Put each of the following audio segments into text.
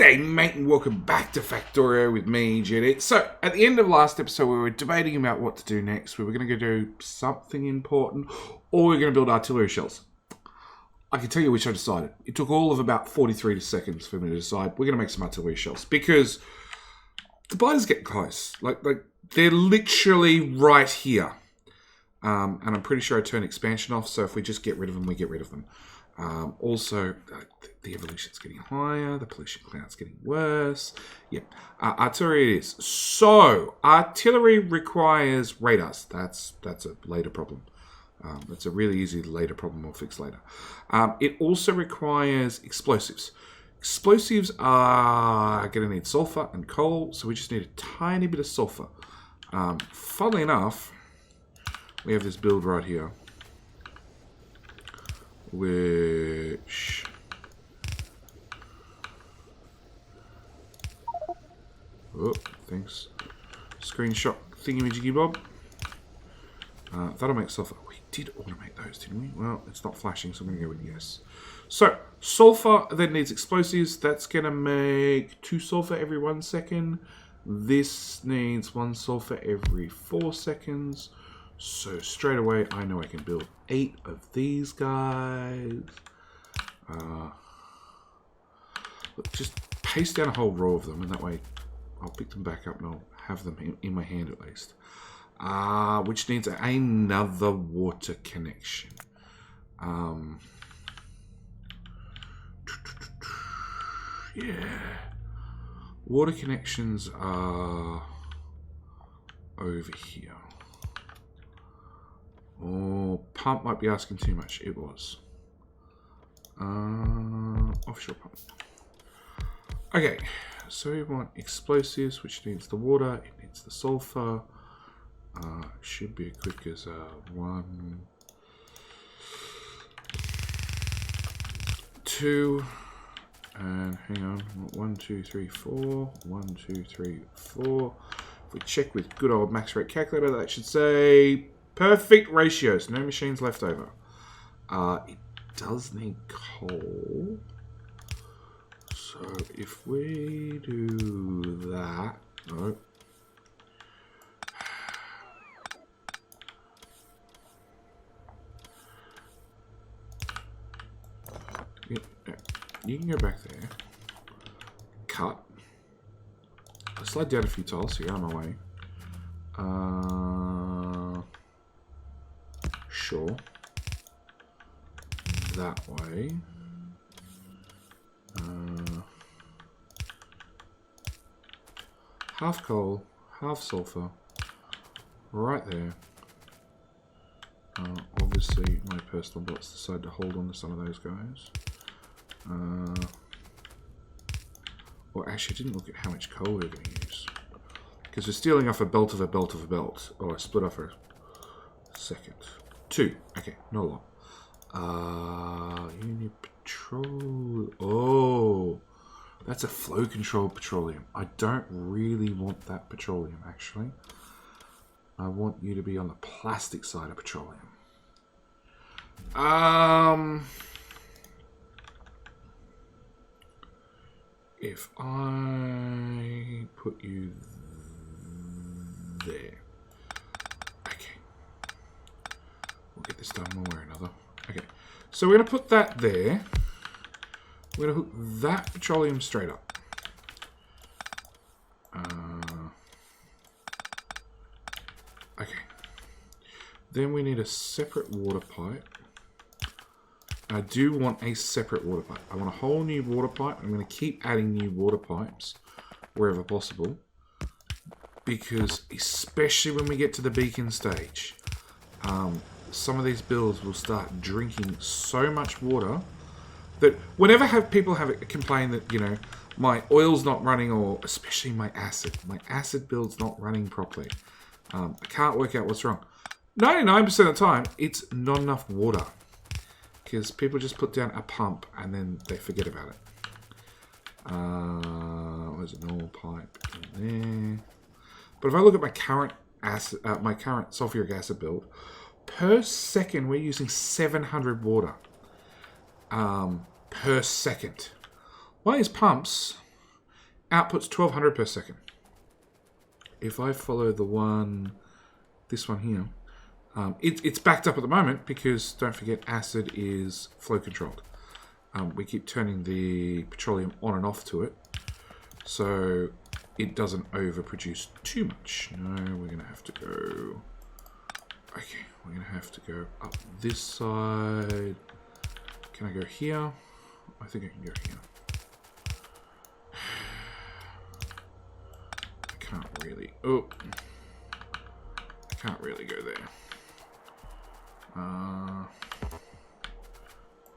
G'day mate and welcome back to Factorio with me, JD. So, at the end of last episode we were debating about what to do next. We were going to go do something important or we were going to build artillery shells. I can tell you which I decided. It took all of about 43 seconds for me to decide we're going to make some artillery shells because the blighters get close. Like they're literally right here. And I'm pretty sure I turned expansion off, so if we just get rid of them, we get rid of them. Also, the evolution's getting higher, the pollution cloud's getting worse. Yep, artillery it is. So, artillery requires radars. That's a later problem. That's a really easy later problem we'll fix later. It also requires explosives. Explosives are going to need sulfur and coal, so we just need a tiny bit of sulfur. Funnily enough, we have this build right here, which thanks. Screenshot thingy-majiggy bob. That'll make sulfur. We did automate those, didn't we? Well, it's not flashing, so I'm going to go with yes. So, sulfur then needs explosives. That's going to make 2 sulfur every 1 second. This needs 1 sulfur every 4 seconds. So straight away, I know I can build 8 of these guys. Look, just paste down a whole row of them, and that way I'll pick them back up and I'll have them in my hand at least. Which needs another water connection. Yeah. Water connections are over here. Oh, pump might be asking too much. It was. Offshore pump. Okay, so we want explosives, which needs the water, it needs the sulfur. Should be as quick as 1, 2, and hang on, 1, 2, 3, 4, 1, 2, 3, 4. If we check with good old max rate calculator, that should say perfect ratios, no machines left over. It does need coal. So if we do that, no. You can go back there. Cut. I'll slide down a few tiles so you're on my way. Sure. That way. Half coal, half sulfur. Right there. Obviously, my personal bots decide to hold on to some of those guys. Well, actually, I didn't look at how much coal we were going to use. Because we're stealing off a belt of a belt of a belt. Oh, I split off a second. 2. Okay, not a lot. Unit petrol. Oh, that's a flow control petroleum. I don't really want that petroleum, actually. I want you to be on the plastic side of petroleum. If I put you there. Okay. We'll get this done one way or another. Okay. So we're going to put that there. We're going to hook that petroleum straight up. Okay. Then we need a separate water pipe. I do want a separate water pipe. I want a whole new water pipe. I'm going to keep adding new water pipes wherever possible. Because especially when we get to the beacon stage, some of these builds will start drinking so much water that whenever people complain that, you know, my oil's not running, or especially my acid build's not running properly. I can't work out what's wrong. 99% of the time, it's not enough water. Because people just put down a pump and then they forget about it. There's a normal pipe in there. But if I look at my current sulfuric acid build, per second we're using 700 water per second. One of these pumps Output's 1200 per second. If I follow this one here, it's backed up at the moment because don't forget acid is flow controlled. We keep turning the petroleum on and off to it, so it doesn't overproduce too much. No, we're going to have to go... Okay, we're going to have to go up this side. Can I go here? I think I can go here. I can't really... Oh. I can't really go there.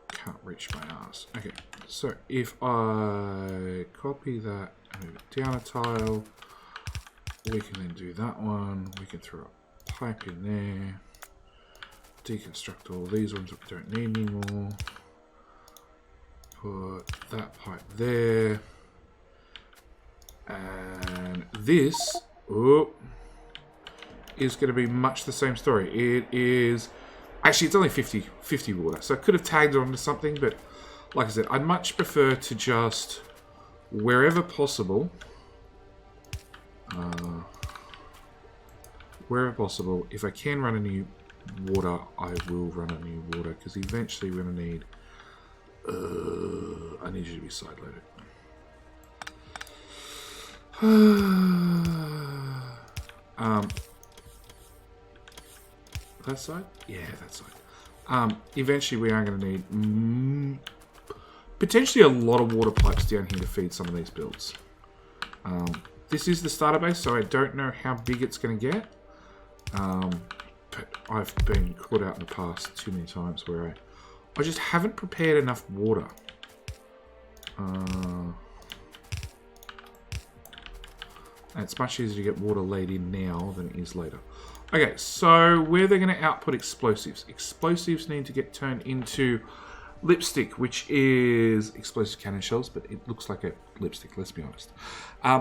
Can't reach my ass. Okay, so if I copy that and move it down a tile, we can then do that one. We can throw a pipe in there. Deconstruct all these ones that we don't need anymore. Put that pipe there. And this is going to be much the same story. It is... Actually, it's only 50 water, so I could have tagged it onto something, but like I said, I'd much prefer to just, wherever possible, if I can run a new water, I will run a new water, because eventually we're going to need... I need you to be side-loaded. That side? Yeah, that side. Eventually we are going to need potentially a lot of water pipes down here to feed some of these builds. This is the starter base, so I don't know how big it's going to get. But I've been caught out in the past too many times where I just haven't prepared enough water. And it's much easier to get water laid in now than it is later. Okay, so where they're going to output explosives. Explosives need to get turned into lipstick, which is explosive cannon shells, but it looks like a lipstick, let's be honest.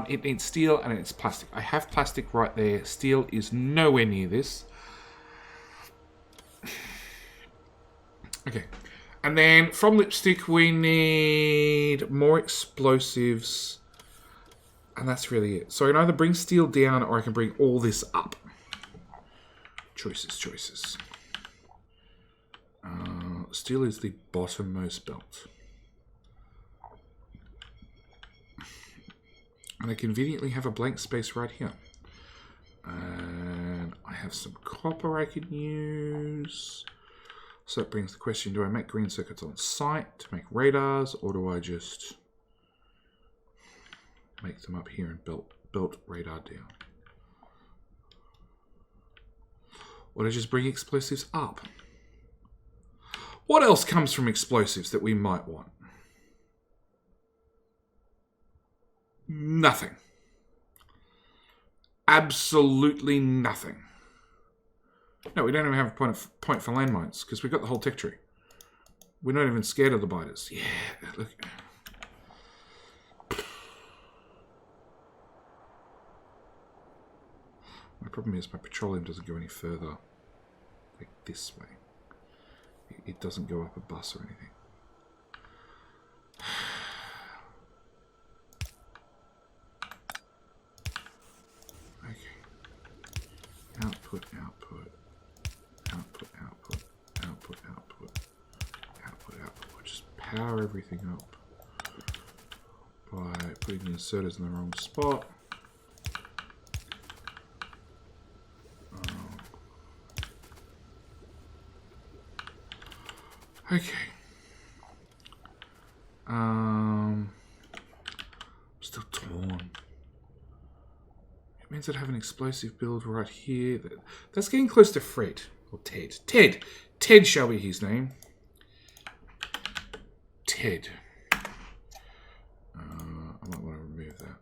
It needs steel and it's plastic. I have plastic right there. Steel is nowhere near this. Okay, and then from lipstick we need more explosives, and that's really it. So I can either bring steel down or I can bring all this up. Choices. Steel is the bottommost belt. And I conveniently have a blank space right here. And I have some copper I can use. So that brings the question, do I make green circuits on site to make radars, or do I just make them up here and belt radar down? Or do I just bring explosives up? What else comes from explosives that we might want? Nothing. Absolutely nothing. No, we don't even have a point for landmines because we've got the whole tech tree. We're not even scared of the biters. Yeah, look. My problem is my petroleum doesn't go any further, like this way. It doesn't go up a bus or anything. Okay. Output. Just power everything up by putting the inserters in the wrong spot. Okay. Still torn. It means I'd have an explosive build right here. That's getting close to Fred. Or Ted. Ted shall be his name. Ted. I might want to remove that.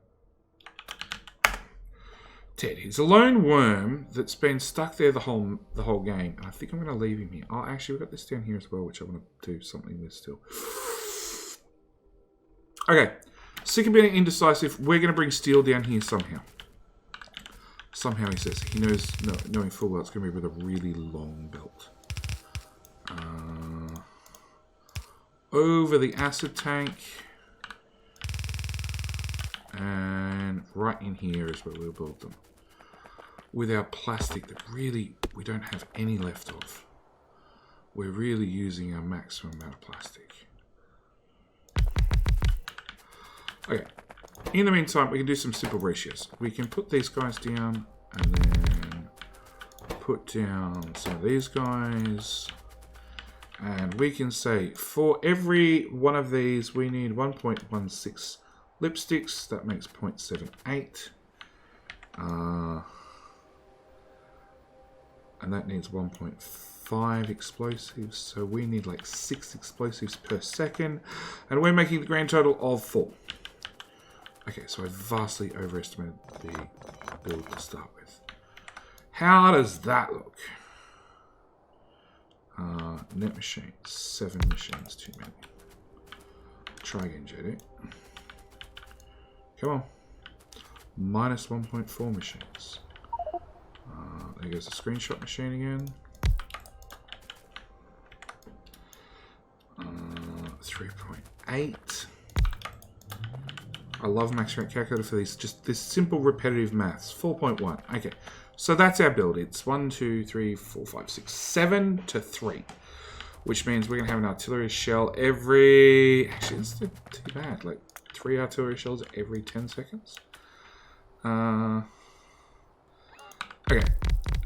Ted. He's a lone worm that's been stuck there the whole game. And I think I'm going to leave him here. Oh, actually, we've got this down here as well, which I want to do something with still. Okay. Sick of being indecisive. We're going to bring steel down here somehow. Somehow, he says. He knows, knowing full well it's going to be with a really long belt. Over the acid tank. And right in here is where we'll build them. With our plastic that really we don't have any left of. We're really using our maximum amount of plastic. Okay. In the meantime, we can do some simple ratios. We can put these guys down and then put down some of these guys. And we can say for every one of these, we need 1.16 lipsticks. That makes 0.78. And that needs 1.5 explosives. So we need like 6 explosives per second. And we're making the grand total of 4. Okay, so I vastly overestimated the build to start with. How does that look? Net machine, 7 machines too many. Try again, JD. Come on. Minus 1.4 machines. There goes the screenshot machine again. 3.8. I love max rank calculator for these. Just this simple repetitive maths. 4.1. Okay. So that's our build. It's 1, 2, 3, 4, 5, 6, 7 to 3. Which means we're going to have an artillery shell every... Actually, it's not too bad. Like 3 artillery shells every 10 seconds. Okay.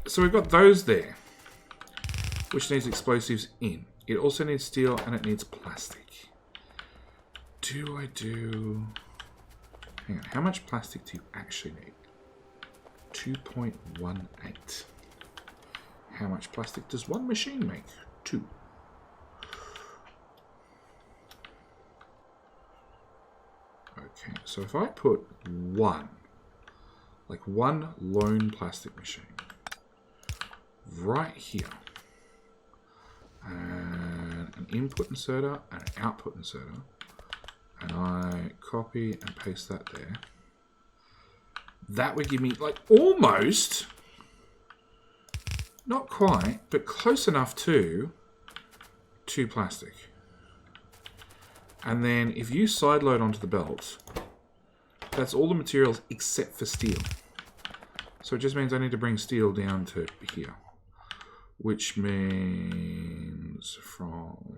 So we've got those there. Which needs explosives in. It also needs steel and it needs plastic. Do I do... Hang on. How much plastic do you actually need? 2.18. How much plastic does one machine make? 2. Okay, so if I put 1, like 1 lone plastic machine, right here, and an input inserter and an output inserter, and I copy and paste that there, that would give me like almost, not quite, but close enough to 2 plastic. And then if you sideload onto the belt, that's all the materials except for steel. So it just means I need to bring steel down to here. Which means from...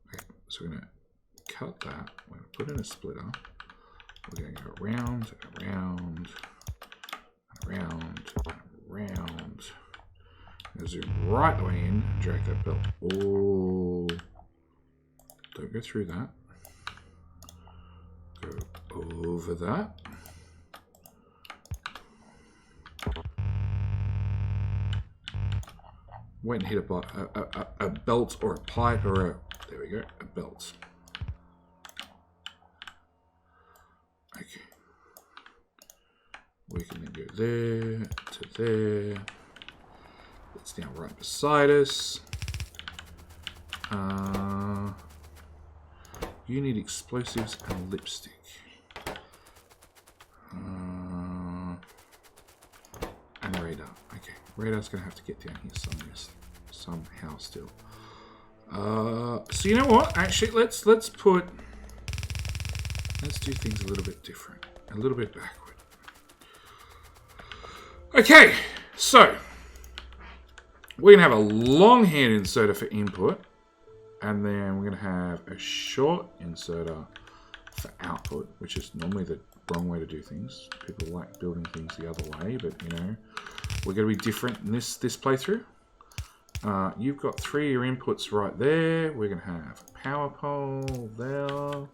Okay, so we're going to cut that. We're going to put in a splitter. We're going to go around, around, around, around. Zoom right the way in and drag that belt. Oh, don't go through that. Go over that. Wait and hit a belt or a pipe or a... There we go, a belt. Okay. We can then go there to there. It's now right beside us. You need explosives and lipstick. And radar. Okay, radar's going to have to get down here somehow still. So you know what? Actually, let's do things a little bit different, a little bit backward. Okay, so we're going to have a long hand inserter for input, and then we're going to have a short inserter for output, which is normally the wrong way to do things. People like building things the other way, but you know, we're going to be different in this playthrough. You've got 3 of your inputs right there. We're going to have a power pole there.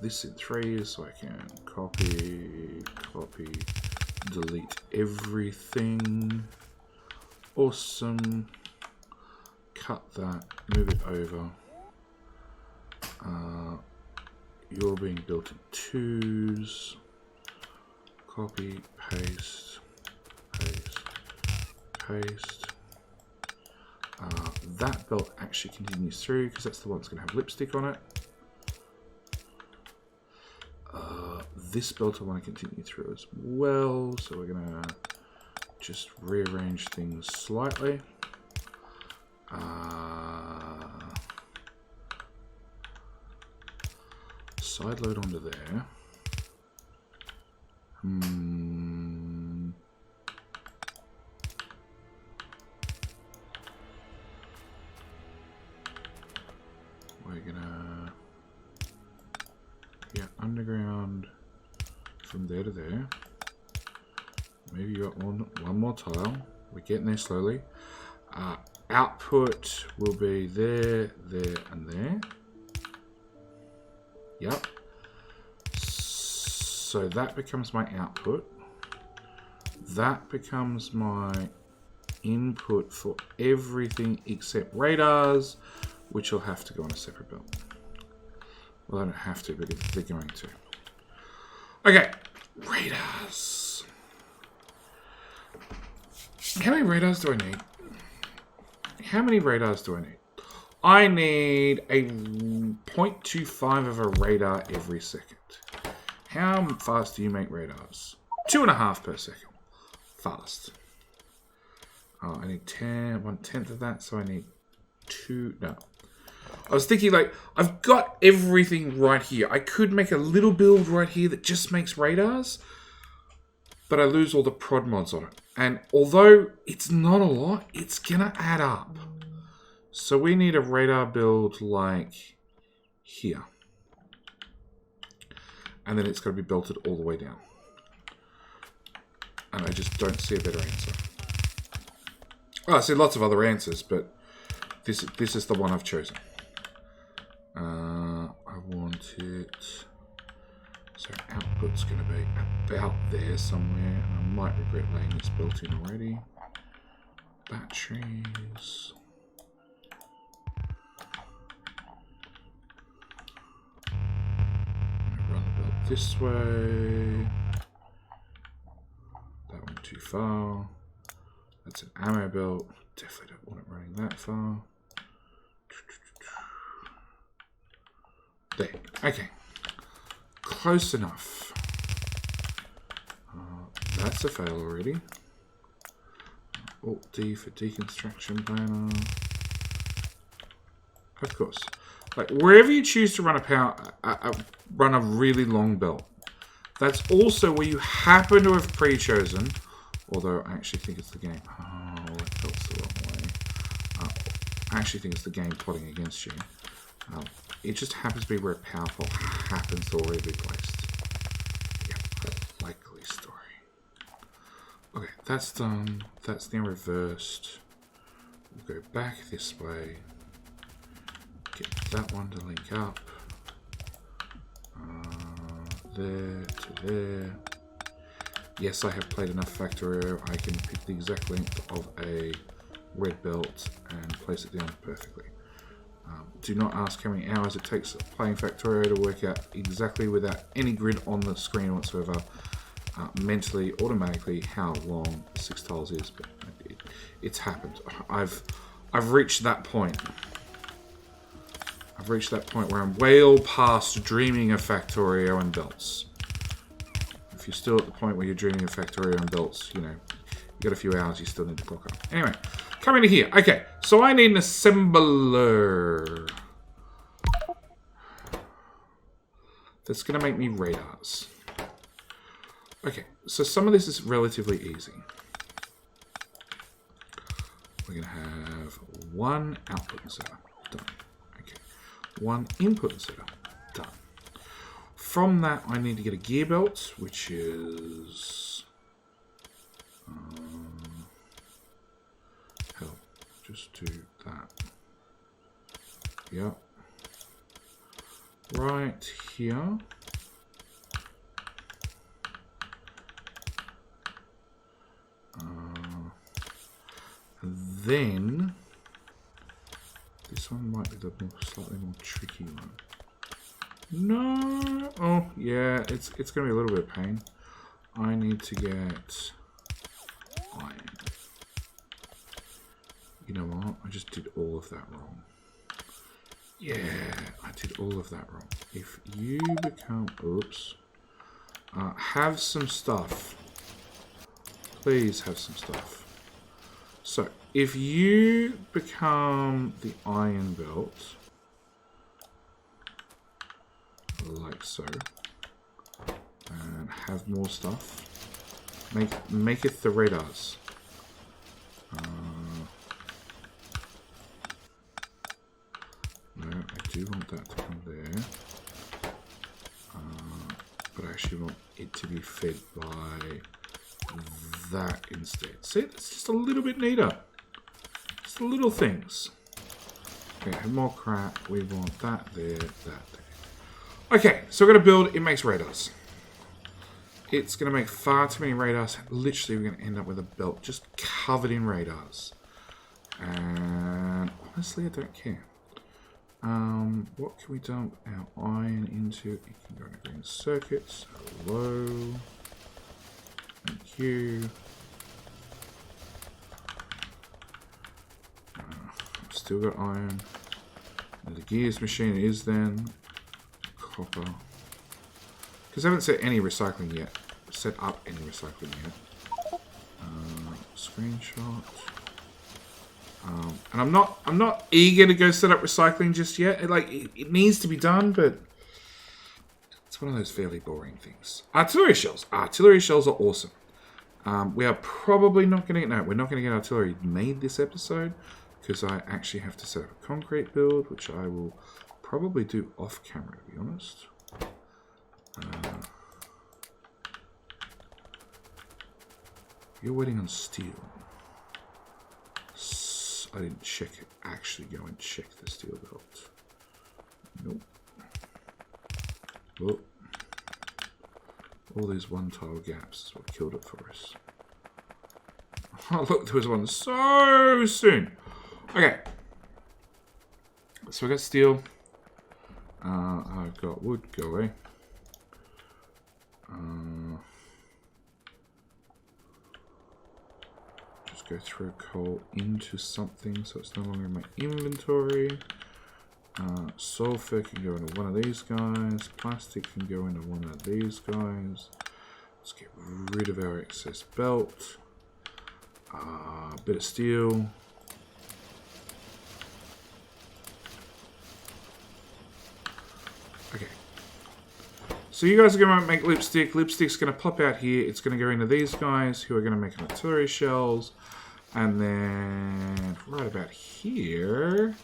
This in 3 so I can copy, delete everything. Awesome. Cut that, move it over. You're being built in 2s. Copy, paste, paste, paste. That belt actually continues through because that's the one that's going to have lipstick on it. This belt I want to continue through as well, so we're going to just rearrange things slightly. side load onto there. We're gonna, yeah, underground from there to there. Maybe you got one more tile. We're getting there slowly. Output will be there, there, and there. Yep. So that becomes my output. That becomes my input for everything except radars, which will have to go on a separate build. Well, I don't have to, but they're going to. Okay, radars. How many radars do I need? How many radars do I need? I need a 0.25 of a radar every second. How fast do you make radars? 2.5 per second. Fast. Oh, I need 1/10 of that, so I need 2. No. I was thinking, like, I've got everything right here. I could make a little build right here that just makes radars, but I lose all the prod mods on it. And although it's not a lot, it's gonna add up. So we need a radar build like here. And then it's got to be belted all the way down. And I just don't see a better answer. Oh, I see lots of other answers, but this is the one I've chosen. I want it... So output's going to be about there somewhere. And I might regret laying this built in already. Batteries... This way. That went too far. That's an ammo belt. Definitely don't want it running that far. There. Okay. Close enough. That's a fail already. Alt D for deconstruction planner. Of course. Like, wherever you choose to run run a really long belt, that's also where you happen to have pre-chosen, although I actually think it's the game. Oh, that belt's the wrong way. I actually think it's the game plotting against you. It just happens to be where a power pole happens to already be placed. Yeah, a likely story. Okay, that's done. That's now reversed. We'll go back this way. Get that one to link up. There to there. Yes, I have played enough Factorio. I can pick the exact length of a red belt and place it down perfectly. Do not ask how many hours it takes playing Factorio to work out exactly without any grid on the screen whatsoever, mentally, automatically, how long 6 tiles is. But it's happened. I've reached that point. I've reached that point where I'm well past dreaming of Factorio and belts. If you're still at the point where you're dreaming of Factorio and belts, you know, you got a few hours you still need to clock up. Anyway, come into here. Okay, so I need an assembler. That's going to make me radars. Okay, so some of this is relatively easy. We're going to have one output inserter. Done. One input inserter. Done. From that, I need to get a gear belt, which is... hell, just do that. Yep. Right here. And then... This one might be the slightly more tricky one. No! Oh, yeah, it's going to be a little bit of pain. I need to get iron. You know what? I just did all of that wrong. Yeah, I did all of that wrong. If you become... Oops. Have some stuff. Please have some stuff. So, if you become the iron belt, like like so. And have more stuff. Make it the radars. No, I do want that to come there. But I actually want it to be fed by that instead. See, it's just a little bit neater. Just the little things. Okay, have more crap. We want that there, that there. Okay, so we're going to build. It makes radars. It's going to make far too many radars. Literally, we're going to end up with a belt just covered in radars. And honestly, I don't care. What can we dump our iron into? It can go into green circuits. Hello. Thank you. Still got iron. And the gears machine is then copper. Because I haven't set any recycling yet. Set up any recycling yet. Screenshot. And I'm not eager to go set up recycling just yet. It needs to be done, but it's one of those fairly boring things. Artillery shells. Artillery shells are awesome. We are probably not going to get... No, we're not going to get artillery made this episode because I actually have to set up a concrete build, which I will probably do off camera, to be honest. You're waiting on steel. I didn't check it. Actually go and check the steel belt. Nope. Oh. All these one tile gaps is what killed it for us. Oh look, there was one so soon. Okay. So I got steel. I've got wood, go away. Just go throw coal into something so it's no longer in my inventory. Sulfur can go into one of these guys. Plastic can go into one of these guys. Let's get rid of our excess belt. A bit of steel. Okay. So you guys are going to make lipstick. Lipstick's going to pop out here. It's going to go into these guys who are going to make artillery shells. And then right about here,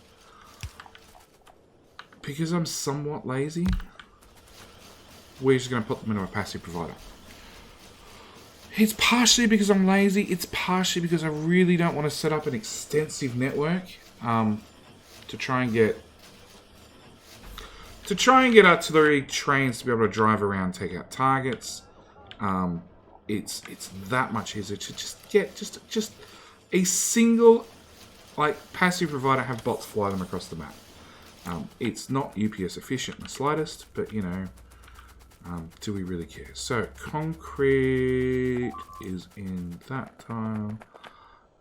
because I'm somewhat lazy, we're just going to put them into a passive provider. It's partially because I'm lazy. It's partially because I really don't want to set up an extensive network to try and get artillery trains to be able to drive around and take out targets. It's that much easier to just get just a single passive provider, have bots fly them across the map. It's not UPS efficient in the slightest, but you know, do we really care? So concrete is in that tile.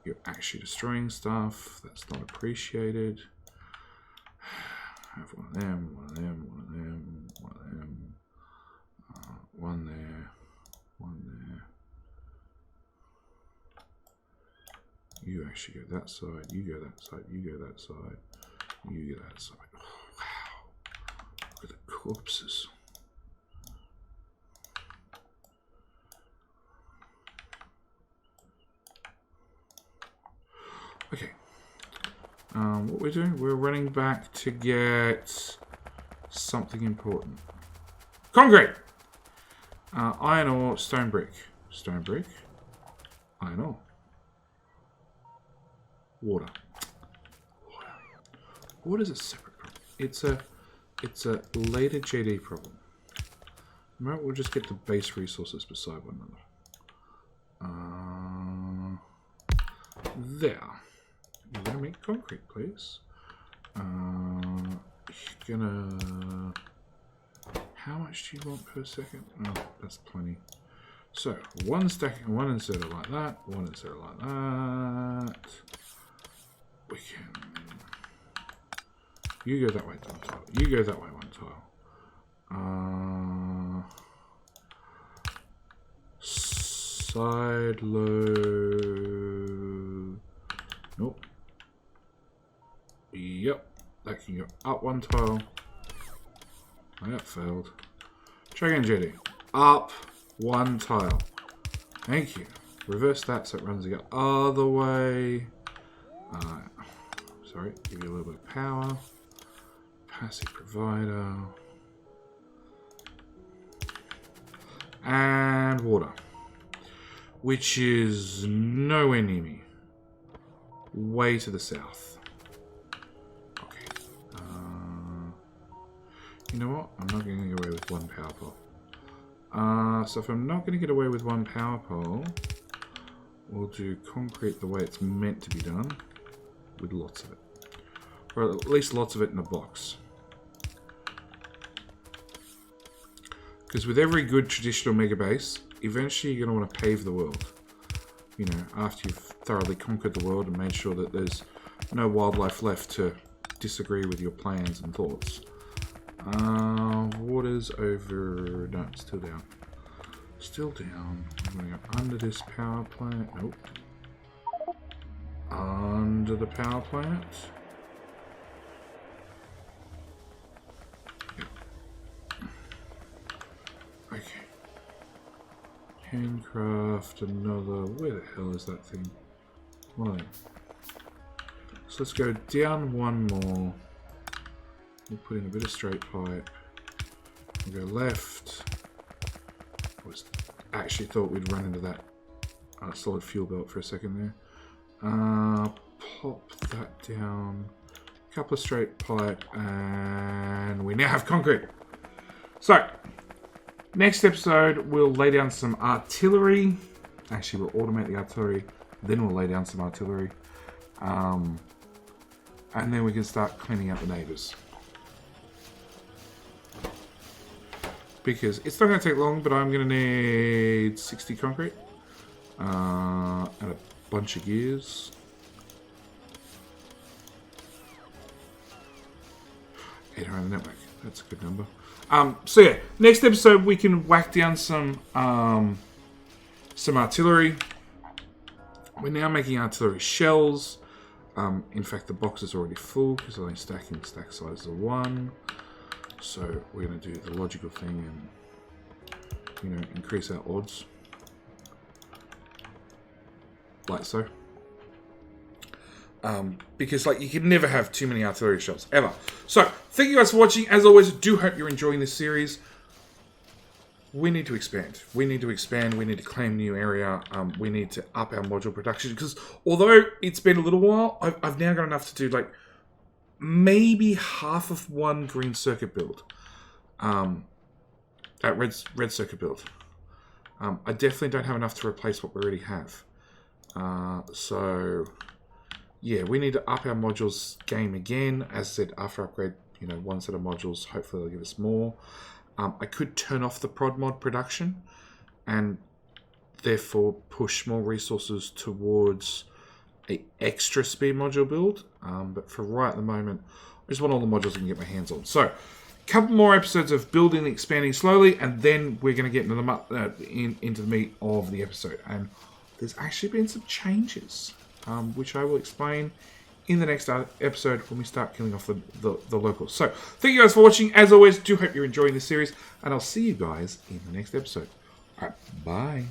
You're actually destroying stuff. That's not appreciated. Have one of them, one of them, one of them, one of them. One there, one there. You actually go that side, you go that side, you go that side, you go that side. Oh, wow. Look at the corpses. Okay. What we're doing, we're running back to get something important. Concrete! Iron ore, stone brick. Stone brick. Iron ore. Water. Water's a separate problem. It's a later JD problem. Right, we'll just get the base resources beside one another. There. You're gonna make concrete, please. You're gonna... How much do you want per second? Oh, that's plenty. So, one stack, one inserter like that, one inserter like that. We can... You go that way, one tile. You go that way, one tile. Side load. Nope. Yep. That can go up one tile. Oh, that failed. Shotgun jetty. Up 1 tile. Thank you. Reverse that so it runs the other way. Sorry, give you a little bit of power. Passive provider. And water. Which is nowhere near me. Way to the south. Okay. You know what? I'm not going to get away with 1 power pole. So if I'm not going to get away with 1 power pole, we'll do concrete the way it's meant to be done. With lots of it. Or at least lots of it in a box. Because with every good traditional megabase, eventually you're going to want to pave the world. You know, after you've thoroughly conquered the world and made sure that there's no wildlife left to disagree with your plans and thoughts. Water's over... No, it's still down. Still down. I'm going to go under this power plant. Nope. Under the power plant. Yep. Okay. Handcraft another. Where the hell is that thing? Well, so let's go down 1 more. We'll put in a bit of straight pipe. We'll go left. Actually thought we'd run into that solid fuel belt for a second there. Pop that down. A couple of straight pipe, and we now have concrete. So, next episode we'll lay down some artillery. Actually, we'll automate the artillery, then we'll lay down some artillery, and then we can start cleaning up the neighbours. Because it's not going to take long, but I'm going to need 60 concrete and a bunch of gears. 800 on the network. That's a good number. So yeah, next episode we can whack down some artillery. We're now making artillery shells. In fact, the box is already full because I'm only stacking stack sizes of 1. So we're going to do the logical thing and, you know, increase our odds. Like so. Because like you can never have too many artillery shells, ever. So, thank you guys for watching. As always, I do hope you're enjoying this series. We need to expand. We need to expand. We need to claim new area. We need to up our module production. Because although it's been a little while, I've now got enough to do like maybe half of 1 green circuit build. Red circuit build. I definitely don't have enough to replace what we already have. So yeah, we need to up our modules game again. As I said, after upgrade, you know, 1 set of modules, hopefully they'll give us more. I could turn off the prod mod production and therefore push more resources towards a extra speed module build. But for right at the moment, I just want all the modules I can get my hands on. So, a couple more episodes of building and expanding slowly, and then we're going to get into the meat of the episode. And there's actually been some changes, which I will explain in the next episode when we start killing off the locals. So, thank you guys for watching. As always, do hope you're enjoying this series, and I'll see you guys in the next episode. All right, bye.